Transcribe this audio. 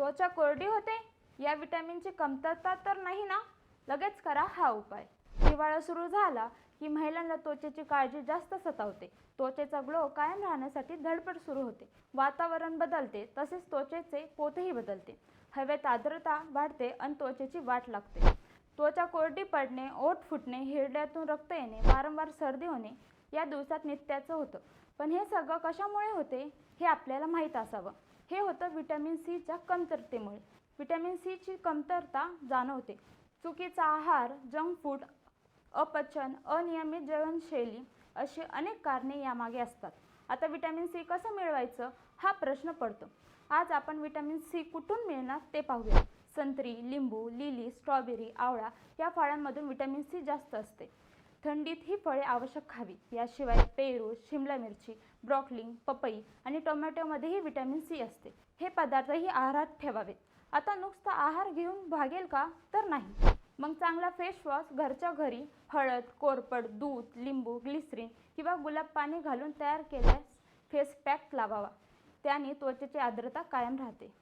त्वचा कोरडी होते, या विटॅमिनची कमतरता तर नाही ना? लगेच करा हा उपाय. हिवाळा सुरू झाला की महिलांना त्वचेची काळजी जास्त सतावते. त्वचेचा ग्लो कायम राहण्यासाठी धडपड सुरू होते. वातावरण बदलते, तसेच त्वचेचे पोतही बदलते. हवेत आर्द्रता वाढते आणि त्वचेची वाट लागते. त्वचा कोरडी पडणे, ओठ फुटणे, हिरड्यातून रक्त येणे, वारंवार सर्दी होणे या दिवसात नित्याचं होतं. पण हे सगळं कशामुळे होते हे आपल्याला माहीत असावं. हे होतं व्हिटॅमिन सीच्या कमतरतेमुळे. व्हिटॅमिन सीची कमतरता जाणवते. चुकीचा आहार, जंक फूड, अपचन, अनियमित जीवनशैली अशी अनेक कारणे यामागे असतात. आता व्हिटॅमिन सी कसं मिळवायचं हा प्रश्न पडतो. आज आपण व्हिटॅमिन सी कुठून मिळणार ते पाहूया. संत्री, लिंबू, लिली, स्ट्रॉबेरी, आवळा या फळांमधून व्हिटॅमिन सी जास्त असते. थंडीत ही फळे आवश्यक खावी. याशिवाय पेरू, शिमला मिरची, ब्रॉकली, पपई आणि टोमॅटोमध्येही व्हिटॅमिन सी असते. हे पदार्थही आहारात ठेवावेत. आता नुसता आहार घेऊन भागेल का? तर नाही. मग चांगला फेसवॉश घरच्या घरी हळद, कोरफड, दूध, लिंबू, ग्लिसरीन किंवा गुलाब पाणी घालून तयार केल्यास फेस पॅक लावावा. त्याने त्वचेची आर्द्रता कायम राहते.